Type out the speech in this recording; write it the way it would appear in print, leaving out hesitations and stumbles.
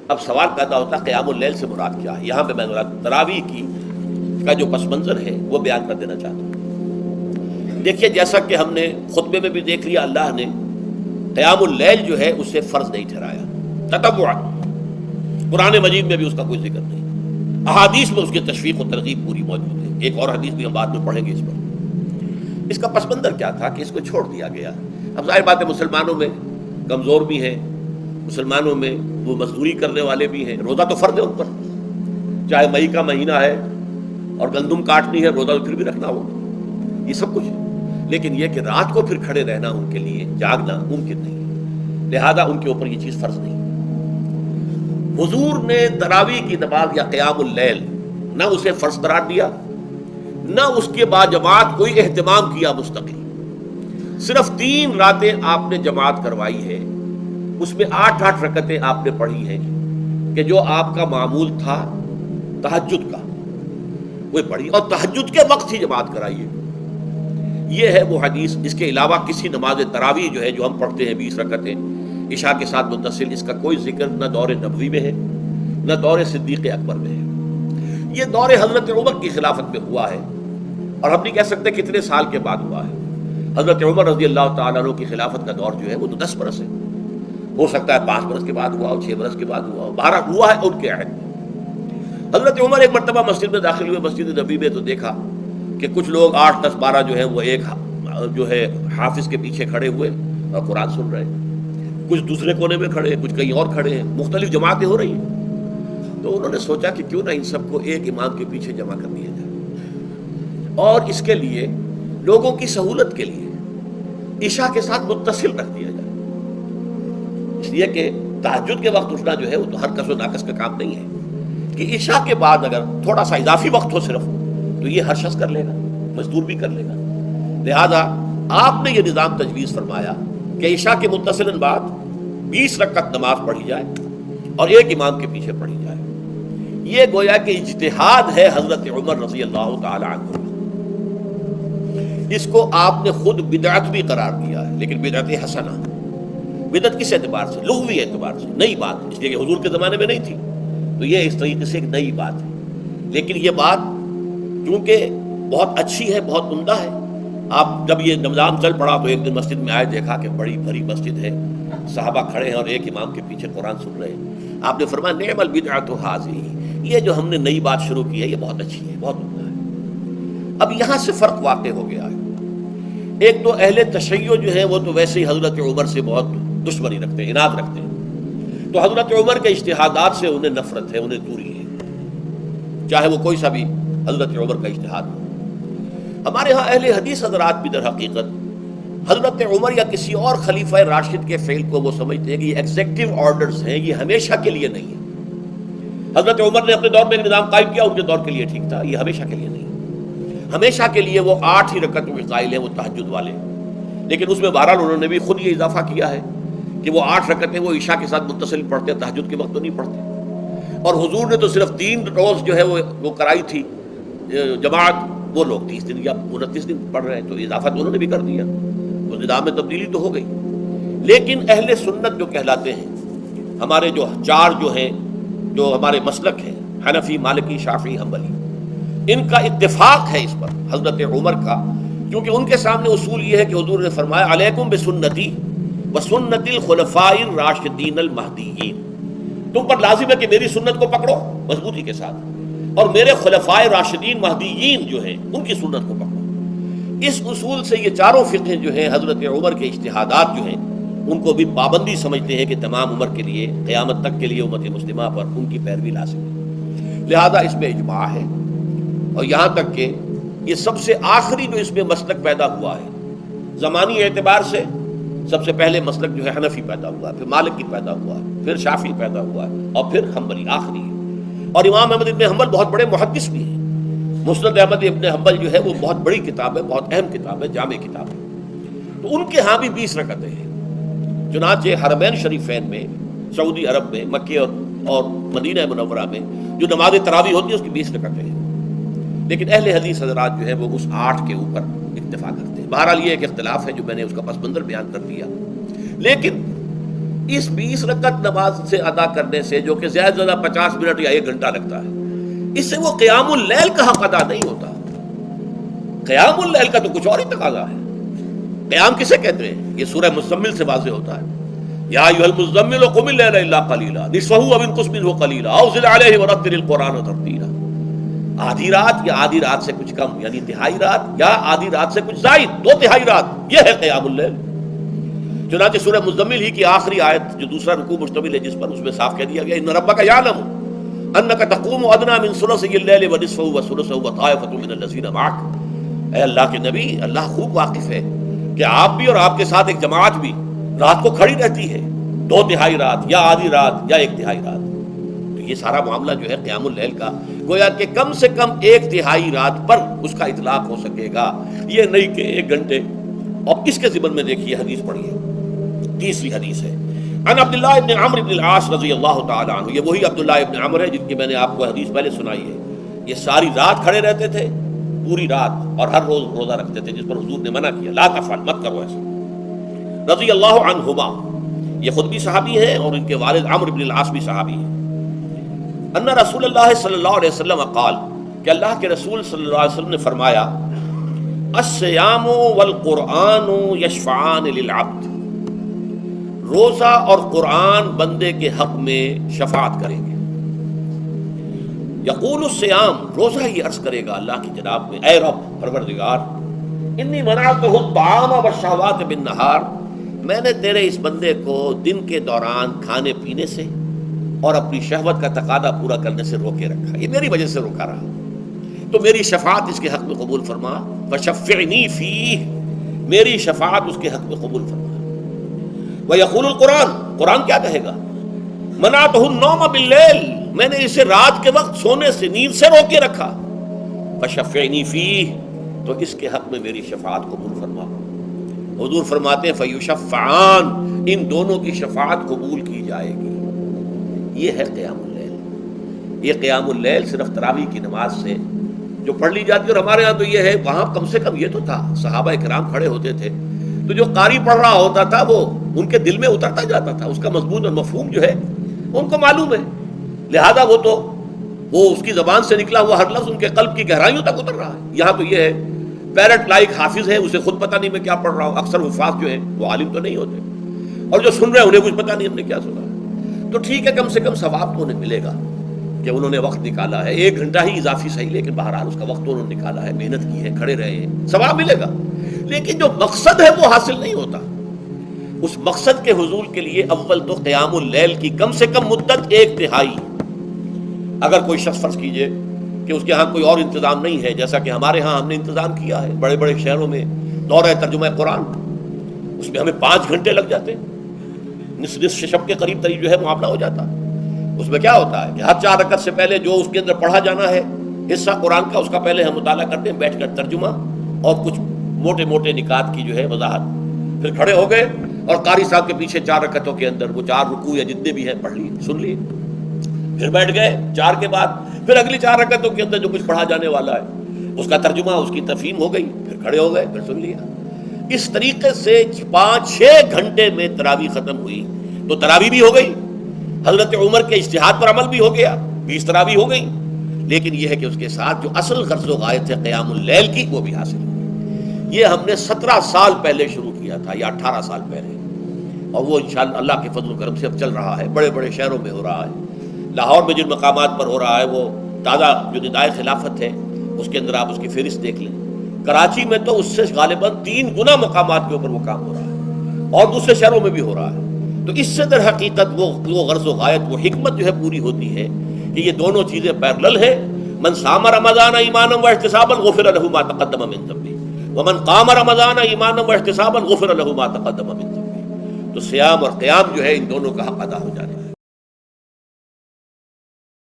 اب سوال پیدا ہوتا ہے قیام اللیل سے مراد کیا ہے؟ یہاں پہ میں تراویح کی کا جو پس منظر ہے وہ بیان کر دینا چاہتا ہوں۔ دیکھیے جیسا کہ ہم نے خطبے میں بھی دیکھ لیا، اللہ نے قیام اللیل جو ہے اسے فرض نہیں ٹھہرایا تطوعا، قرآن مجید میں بھی اس کا کوئی ذکر نہیں، احادیث میں اس کی تشویق و ترغیب پوری موجود ہے۔ ایک اور حدیث بھی ہم بعد میں پڑھیں گے اس پر۔ اس کا پس منظر کیا تھا کہ اس کو چھوڑ دیا گیا۔ اب ظاہر بات ہے مسلمانوں میں کمزور بھی ہیں، مسلمانوں میں وہ مزدوری کرنے والے بھی ہیں، روزہ تو فرض ہے ان پر، چاہے مئی کا مہینہ ہے اور گندم کاٹنی ہے، روزہ تو پھر بھی رکھنا ہوگا، یہ سب کچھ ہے۔ لیکن یہ کہ رات کو پھر کھڑے رہنا ان کے لیے، جاگنا ممکن نہیں، لہذا ان کے اوپر یہ چیز فرض نہیں۔ حضور نے تراویح کی نماز یا قیام اللیل نہ اسے فرض قرار دیا، نہ اس کے بعد جماعت کوئی اہتمام کیا مستقل، صرف 3 راتیں آپ نے جماعت کروائی ہے، اس میں 8 رکعتیں آپ نے پڑھی ہیں کہ جو آپ کا معمول تھا تہجد کا وہ پڑھی، اور تہجد کے وقت ہی جماعت کرائیے۔ یہ ہے وہ حدیث۔ اس کے علاوہ کسی نماز تراویح جو ہے جو ہم پڑھتے ہیں 20 رکعتیں عشاء کے ساتھ متصل، اس کا کوئی ذکر نہ دور نبوی میں ہے نہ دور صدیق اکبر میں ہے۔ یہ دور حضرت عمر کی خلافت میں ہوا ہے، اور ہم نہیں کہہ سکتے کتنے سال کے بعد ہوا ہے۔ حضرت عمر رضی اللہ تعالیٰ عنہ کی خلافت کا دور جو ہے وہ تو 10 برس ہے، ہو سکتا ہے 5 برس کے بعد ہوا ہو، 6 برس کے بعد ہوا ہو، 12 ہوا ہے ان کے عہد میں۔ حضرت عمر ایک مرتبہ مسجد میں داخل ہوئے، مسجد نبی میں، تو دیکھا کہ کچھ لوگ 8 10 12 جو ہے وہ ایک جو ہے حافظ کے پیچھے کھڑے ہوئے اور قرآن سن رہے ہیں، کچھ دوسرے کونے میں کھڑے ہیں، کچھ کہیں اور کھڑے ہیں، مختلف جماعتیں ہو رہی ہیں۔ تو انہوں نے سوچا کہ کیوں نہ ان سب کو ایک امام کے پیچھے جمع کر دیا جائے، اور اس کے لیے لوگوں کی سہولت کے لیے عشاء کے ساتھ متصل رکھ دیا جائے، اس لیے کہ تہجد کے وقت اٹھنا جو ہے وہ تو ہر کس و ناقص کا کام نہیں ہے، کہ عشاء کے بعد اگر تھوڑا سا اضافی وقت ہو صرف، تو یہ ہر شخص کر لے گا، مزدور بھی کر لے گا۔ لہذا آپ نے یہ نظام تجویز فرمایا کہ عشاء کے متصلاً بعد 20 رکعت نماز پڑھی جائے اور ایک امام کے پیچھے پڑھی جائے۔ یہ گویا کہ اجتہاد ہے حضرت عمر رضی اللہ تعالی عنہ، اس کو آپ نے خود بدعت بھی قرار دیا ہے، لیکن بدعت حسنہ۔ بدعت کس اعتبار سے؟ لغوی اعتبار سے، نئی بات، اس لیے کہ حضور کے زمانے میں نہیں تھی، تو یہ اس طریقے سے ایک نئی بات ہے۔ لیکن یہ بات چونکہ بہت اچھی ہے، بہت عمدہ ہے، آپ جب یہ نظام چل پڑا تو ایک دن مسجد میں آئے، دیکھا کہ بڑی بھری مسجد ہے، صحابہ کھڑے ہیں اور ایک امام کے پیچھے قرآن سن رہے ہیں۔ آپ نے فرمایا نعم البدعۃ ھذہ، یہ جو ہم نے نئی بات شروع کی ہے یہ بہت اچھی ہے، بہت عمدہ ہے۔ اب یہاں سے فرق واقع ہو گیا ہے۔ ایک تو اہل تشیع جو ہے وہ تو ویسے ہی حضرت عمر سے بہت دشمنی رکھتے ہیں، عناد رکھتے ہیں، تو حضرت عمر کے اجتہادات سے انہیں نفرت ہے، انہیں دوری ہے، چاہے وہ کوئی سا بھی حضرت عمر کا اجتہاد ہو۔ ہمارے ہاں اہل حدیث حضرات بھی در حقیقت حضرت عمر یا کسی اور خلیفہ راشد کے فعل کو وہ سمجھتے ہیں کہ یہ ایگزیکٹو آرڈرز ہیں، یہ ہمیشہ کے لیے نہیں ہے۔ حضرت عمر نے اپنے دور میں ایک نظام قائم کیا، ان کے دور کے لیے ٹھیک تھا، یہ ہمیشہ کے لیے نہیں۔ ہمیشہ کے لیے وہ 8 ہی رکعتوں کے قائل ہیں، وہ تہجد والے، لیکن اس میں بہرحال انہوں نے بھی خود یہ اضافہ کیا ہے کہ وہ 8 رکعتیں وہ عشاء کے ساتھ متصل پڑھتے ہیں، تہجد کے وقت تو نہیں پڑھتے۔ اور حضور نے تو صرف 3 روز جو ہے وہ کرائی تھی جماعت، وہ لوگ 30 دن یا 29 دن پڑھ رہے ہیں، تو اضافہ تو انہوں نے بھی کر دیا، تو نظام میں تبدیلی تو ہو گئی۔ لیکن اہل سنت جو کہلاتے ہیں، ہمارے جو 4 جو ہیں، جو ہمارے مسلک ہیں، حنفی، مالکی، شافعی، حنبلی، ان کا اتفاق ہے اس پر حضرت عمر کا، کیونکہ ان کے سامنے اصول یہ ہے کہ حضور نے فرمایا علیکم بسنتی وسنت الخلفاء الراشدین المہدیین، تم پر لازم ہے کہ میری سنت کو پکڑو مضبوطی کے ساتھ، اور میرے خلفاء راشدین مہدیین جو ہیں ان کی سنت کو پکڑو۔ اس اصول سے یہ 4 فقہ جو ہیں حضرت عمر کے اجتہادات جو ہیں ان کو بھی پابندی سمجھتے ہیں کہ تمام عمر کے لیے، قیامت تک کے لیے امت مسلمہ پر ان کی پیروی لازم ہے، لہذا اس میں اجماع ہے۔ اور یہاں تک کہ یہ سب سے آخری جو اس میں مسلک پیدا ہوا ہے زمانی اعتبار سے، سب سے پہلے مسلک جو ہے حنفی پیدا ہوا ہے، پھر مالکی پیدا ہوا ہے، پھر شافعی پیدا ہوا ہے، اور پھر حنبلی آخری ہے۔ اور امام احمد ابن حنبل بہت بڑے محدث بھی ہیں، مسند احمد ابن حنبل جو ہے وہ بہت بڑی کتاب ہے، بہت اہم کتاب ہے، جامع کتاب ہے، تو ان کے ہاں بھی 20 رکعتیں ہیں۔ چنانچہ حرمین شریفین میں، سعودی عرب میں، مکے اور مدینہ منورہ میں جو نماز تراویح ہوتی ہے اس کی 20 رکعتیں ہیں، لیکن اہل حدیث حضرات جو ہے وہ اس 8 کے اوپر اکتفا کرتے ہیں۔ بہرحال یہ ایک اختلاف ہے جو میں نے اس کا پس منظر بیان کر دیا، لیکن اس 20 رکعت نماز سے ادا کرنے سے، جو کہ زیادہ سے زیادہ 50 منٹ یا 1 گھنٹہ لگتا ہے، اس سے وہ قیام اللیل کا حق ادا نہیں ہوتا۔ قیام اللیل کا تو کچھ اور ہی تقاضا ہے۔ قیام کسے کہتے ہیں؟ یہ سورہ مزمل سے واضح ہوتا ہے۔ یا ایھا المزمل قم اللیل الا قلیلا نصفہ او انقص منہ قلیلا او زد علیہ ورتل القرآن ترتیلا۔ آدھی رات یا آدھی رات سے کچھ کم، یعنی تہائی رات یا آدھی رات سے کچھ زائد، 2/3 رات، یہ ہے قیام اللیل۔ چنانچہ سورہ مزمل ہی کی آخری آیت جو دوسرا رکوع مشتمل ہے جس پر، اس میں صاف کہہ دیا گیا ان ربک یعلم انک تقوم ادنی من ثلثی اللیل ونصفہ وثلثہ وطائفۃ من الذین معک۔ اے اللہ کے نبی، اللہ خوب واقف ہے کہ آپ بھی اور آپ کے ساتھ ایک جماعت بھی رات کو کھڑی رہتی ہے، 2/3 رات یا آدھی رات یا 1/3 رات۔ تو یہ سارا معاملہ جو ہے قیام اللیل کا، گویا کہ کم سے کم 1/3 رات پر اس کا اطلاق ہو سکے گا، یہ نہیں کہ 1 گھنٹے۔ اور اس کے ضمن میں دیکھیے حدیث پڑھیے، تیسری حدیث ہے عن عبداللہ ابن عمرو بن العاص رضی اللہ تعالی عنہ۔ یہ وہی عبداللہ ابن عمرو ہے جن کی میں نے آپ کو حدیث پہلے سنائی ہے۔ یہ ساری رات کھڑے رہتے تھے، پوری رات، اور ہر روز روزہ رکھتے تھے، جس پر حضور نے منع کیا، لا تفعل، مت کرو ایسا۔ رضی اللہ عنہما، یہ خود بھی صحابی ہیں اور ان کے والد عمرو بن العاص بھی صحابی ہیں۔ ان رسول اللہ صلی اللہ علیہ وسلم قال، کہ اللہ کے رسول صلی اللہ علیہ وسلم نے فرمایا، الصیام والقرآن یشفعان للعبد، روزہ اور قرآن بندے کے حق میں شفاعت کریں گے۔ یقول الصیام، روزہ ہی عرض کرے گا اللہ کی جناب میں، اے رب پروردگار، انی منعتہ الطعام والشہوات بالنہار، میں نے تیرے اس بندے کو دن کے دوران کھانے پینے سے اور اپنی شہوت کا تقاضا پورا کرنے سے روکے رکھا، یہ میری وجہ سے روکا رہا، تو میری شفاعت اس کے حق میں قبول فرما، فشفعنی فیہ، میری شفاعت اس کے حق میں قبول فرما۔ وَيَقُولُ الْقُرْآنُ، قرآن کیا کہے گا؟ مَنَعْتُهُ النَّوْمَ بِاللَّيْلِ، میں نے اسے رات کے وقت سونے سے، نیند سے روکے رکھا، فَشَفِّعْنِي فِيهِ، تو اس کے حق میں میری شفاعت قبول فرما۔ حضور فرماتے ہیں فَيُشَفَّعَانِ، ان دونوں کی شفاعت قبول کی جائے گی۔ یہ ہے قیام اللیل۔ یہ قیام اللیل صرف تراویح کی نماز سے جو پڑھ لی جاتی ہے، اور ہمارے ہاں تو یہ ہے، وہاں کم سے کم یہ تو تھا، صحابہ کرام کھڑے ہوتے تھے تو جو قاری پڑھ رہا ہوتا تھا وہ ان کے دل میں اترتا جاتا تھا، اس کا مضمون اور مفہوم جو ہے ان کو معلوم ہے، لہذا وہ اس کی زبان سے نکلا ہوا ہر لفظ ان کے قلب کی گہرائیوں تک اتر رہا ہے۔ یہاں تو یہ ہے پیرٹ لائک حافظ ہے، اسے خود پتہ نہیں میں کیا پڑھ رہا ہوں، اکثر حفاظ جو ہیں وہ عالم تو نہیں ہوتے، اور جو سن رہے ہیں انہیں کچھ پتہ نہیں ہم نے کیا سنا ہے، تو ٹھیک ہے، کم سے کم ثواب تو انہیں ملے گا کہ انہوں نے وقت نکالا ہے، 1 گھنٹہ ہی اضافی صحیح، لیکن بہرحال اس کا وقت انہوں نے نکالا ہے، محنت کی ہے، کھڑے رہے ہیں، ثواب ملے گا۔ لیکن جو مقصد ہے وہ حاصل نہیں ہوتا۔ اس مقصد کے حصول کے لیے اول تو قیام اللیل کی کم سے کم مدت 1/3۔ اگر کوئی شخص فرض کیجئے کہ اس کے ہاں کوئی اور انتظام نہیں ہے، جیسا کہ ہمارے ہاں ہم نے انتظام کیا ہے، بڑے بڑے شہروں میں دورہ ترجمہ قرآن، اس میں ہمیں 5 گھنٹے لگ جاتے ہیں، نصف شب کے قریب تری جو ہے معاملہ ہو جاتا ہے۔ اس میں کیا ہوتا ہے کہ ہر 4 رکعت سے پہلے جو اس کے اندر پڑھا جانا ہے حصہ قرآن کا، اس کا پہلے ہم مطالعہ کرتے ہیں بیٹھ کر، ترجمہ اور کچھ موٹے موٹے نکات کی جو ہے وضاحت، پھر کھڑے ہو گئے اور قاری صاحب کے پیچھے 4 رکعتوں کے اندر وہ 4 رکوع یا جتنے بھی ہیں پڑھ لیے، سن لیے، پھر بیٹھ گئے 4 کے بعد پھر اگلی 4 رکعتوں کے اندر جو کچھ پڑھا جانے والا ہے اس کا ترجمہ، اس کی تفہیم ہو گئی، پھر کھڑے ہو گئے، پھر سن لیا۔ اس طریقے سے 5-6 گھنٹے میں تراویح ختم ہوئی، تو تراویح بھی ہو گئی، حضرت عمر کے اجتہاد پر عمل بھی ہو گیا، 20 تراویح ہو گئی، لیکن یہ ہے کہ اس کے ساتھ جو اصل غرض و غایت ہے قیام اللیل کی وہ بھی حاصل ہوئی۔ یہ ہم نے 17 سال پہلے شروع کیا تھا یا 18 سال پہلے، اور وہ انشاءاللہ اللہ کے فضل و کرم سے اب چل رہا ہے، بڑے بڑے شہروں میں ہو رہا ہے، لاہور میں جن مقامات پر ہو رہا ہے وہ تازہ جو ندائے خلافت ہے اس کے اندر آپ اس کی فہرست دیکھ لیں، کراچی میں تو اس سے غالباً 3 گنا مقامات کے اوپر وہ کام ہو رہا ہے، اور دوسرے شہروں میں بھی ہو رہا ہے۔ تو اس سے در حقیقت وہ غرض و غایت، وہ حکمت جو ہے پوری ہوتی ہے کہ یہ دونوں چیزیں پیرلل ہیں۔ من صام رمضان ایمانا واحتسابا غفر له ما تقدم من ذنبه ومن قام رمضان ایمانا واحتسابا غفر له ما تقدم من ذنبه۔ تو صیام اور قیام جو ہے ان دونوں کا حق ادا ہو جانے